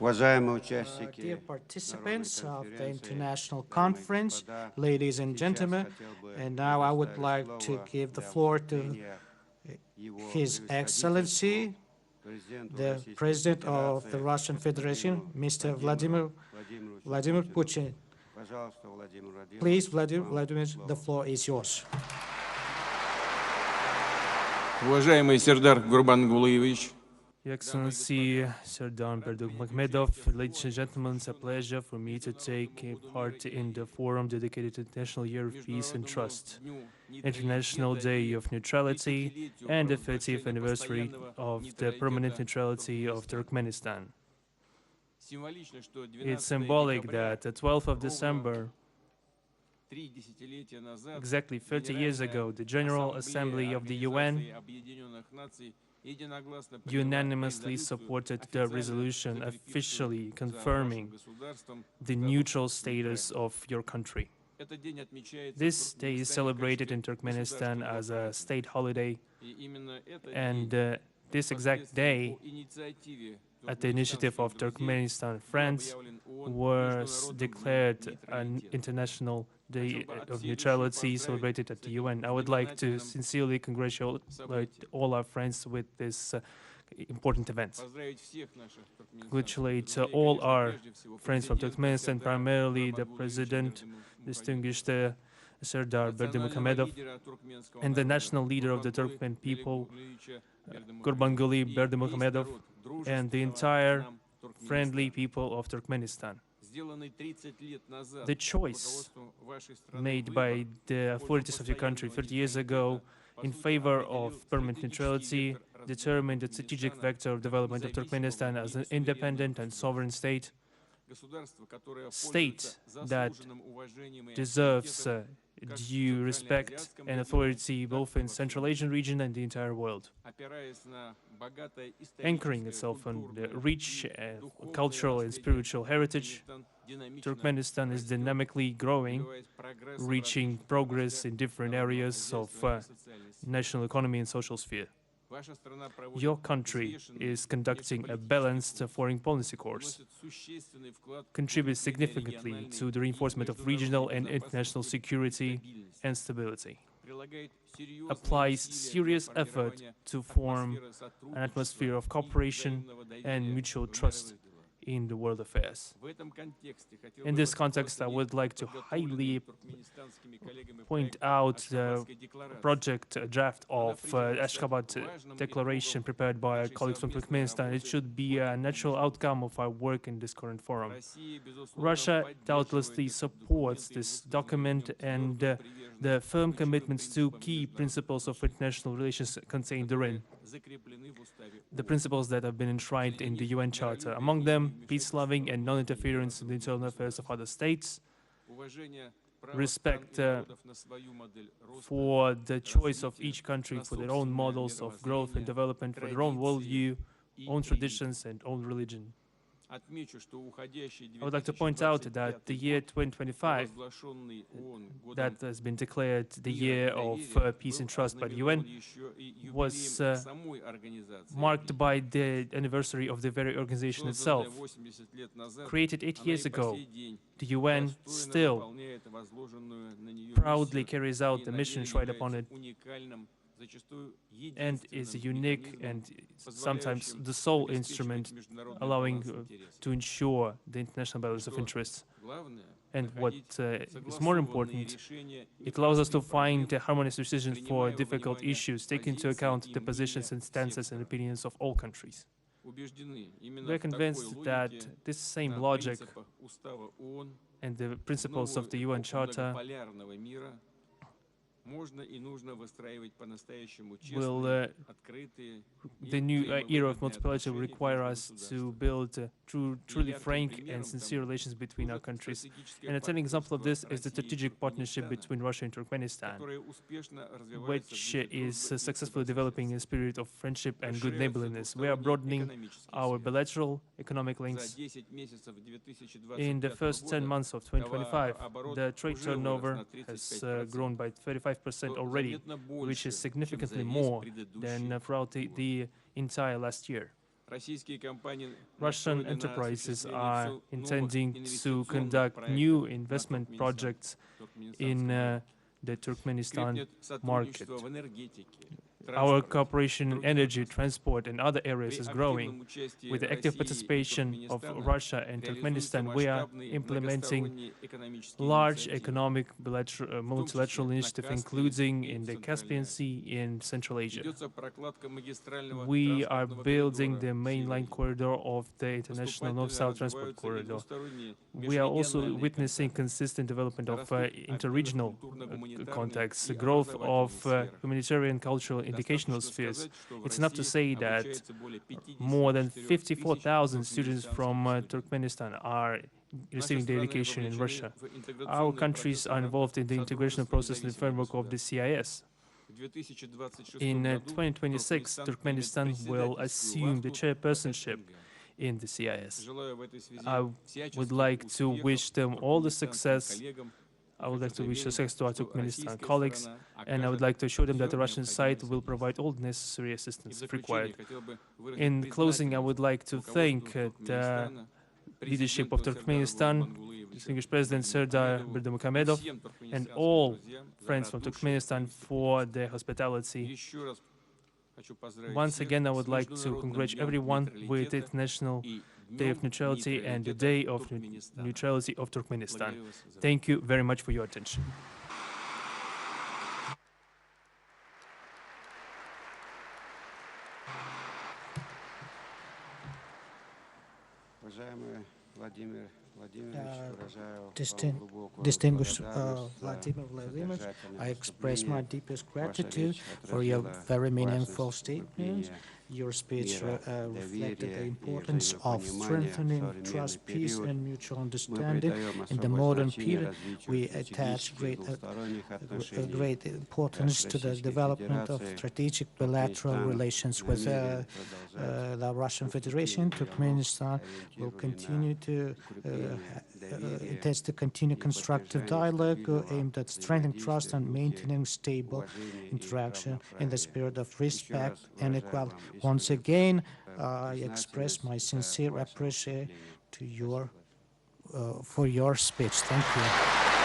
Dear participants of the international conference, ladies and gentlemen, and now I would like to give the floor to His Excellency, the President of the Russian Federation, Mr. Vladimir Putin. Please, Vladimir, the floor is yours. Уважаемый Сердар Гурбангулыевич, Your Excellency, Serdar Berdimuhamedov, ladies and gentlemen, it's a pleasure for me to take part in the forum dedicated to the International Year of Peace and Trust, International Day of Neutrality, and the 30th anniversary of the permanent neutrality of Turkmenistan. It's symbolic that the 12th of December, exactly 30 years ago, the General Assembly of the UN unanimously supported the resolution officially confirming the neutral status of your country. This day is celebrated in Turkmenistan as a state holiday, and this exact day, at the initiative of Turkmenistan friends, was declared an International Day of Neutrality celebrated at the UN. I would like to sincerely congratulate all our friends with this important event. Congratulate all our friends from Turkmenistan, primarily the President, distinguished Serdar Berdimuhamedov, and the national leader of the Turkmen people, Gurbanguly Berdimuhamedov, and the entire friendly people of Turkmenistan. The choice made by the authorities of your country 30 years ago in favor of permanent neutrality determined the strategic vector of development of Turkmenistan as an independent and sovereign state that deserves due respect and authority both in Central Asian region and the entire world. Anchoring itself on the rich cultural and spiritual heritage, Turkmenistan is dynamically growing, reaching progress in different areas of national economy and social sphere. Your country is conducting a balanced foreign policy course, contributes significantly to the reinforcement of regional and international security and stability, applies serious effort to form an atmosphere of cooperation and mutual trust in the world affairs. In this context, I would like to highly point out the draft of Ashgabat declaration prepared by our colleagues from Turkmenistan. It should be a natural outcome of our work in this current forum. Russia doubtlessly supports this document and the firm commitments to key principles of international relations contained therein. The principles that have been enshrined in the UN Charter, among them peace-loving and non-interference in the internal affairs of other states, respect for the choice of each country for their own models of growth and development, for their own worldview, own traditions and own religion. I would like to point out that the year 2025, that has been declared the year of peace and trust by the UN, was marked by the anniversary of the very organization itself. Created 8 years ago, the UN still proudly carries out the mission enshrined upon it and is unique and sometimes the sole instrument allowing to ensure the international balance of interests. And what is more important, it allows us to find harmonious decisions for difficult issues, taking into account the positions and stances and opinions of all countries. We are convinced that this same logic and the principles of the UN Charter the new era of multipolarity will require us to build truly frank and sincere relations between our countries. And a telling example of this is the strategic partnership between Russia and Turkmenistan, which is successfully developing a spirit of friendship and good neighborliness. We are broadening our bilateral economic links. In the first 10 months of 2025, the trade turnover has grown by 35% already, which is significantly more than throughout the entire last year. Russian enterprises are intending to conduct new investment projects in the Turkmenistan market. Our cooperation in energy, transport, and other areas is growing. With the active participation of Russia and Turkmenistan, we are implementing large economic multilateral initiative, including in the Caspian Sea in Central Asia. We are building the mainline corridor of the International North-South Transport Corridor. We are also witnessing consistent development of interregional contacts, the growth of humanitarian, cultural, educational spheres. It's enough to say that more than 54,000 students from Turkmenistan are receiving their education in Russia. Our countries are involved in the integration process in the framework of the CIS. In 2026, Turkmenistan will assume the chairpersonship in the CIS. I would like to wish them all the success. I would like to wish success to our Turkmenistan colleagues, and I would like to assure them that the Russian side will provide all the necessary assistance if required. In closing, I would like to thank the leadership of Turkmenistan, distinguished President Serdar Berdimuhamedov, and all friends from Turkmenistan for their hospitality. Once again, I would like to congratulate everyone with the International Day of Neutrality and the Day of Neutrality of Turkmenistan. Thank you very much for your attention. Distinguished Vladimir Vladimirovich, I express my deepest gratitude for your very meaningful statement. Your speech reflected the importance of strengthening trust, peace, and mutual understanding. In the modern period, we attach great importance to the development of strategic bilateral relations with the Russian Federation. Turkmenistan will continue to intends to continue constructive dialogue aimed at strengthening trust and maintaining stable interaction in the spirit of respect and equality. Once again, I express my sincere appreciation to for your speech. Thank you.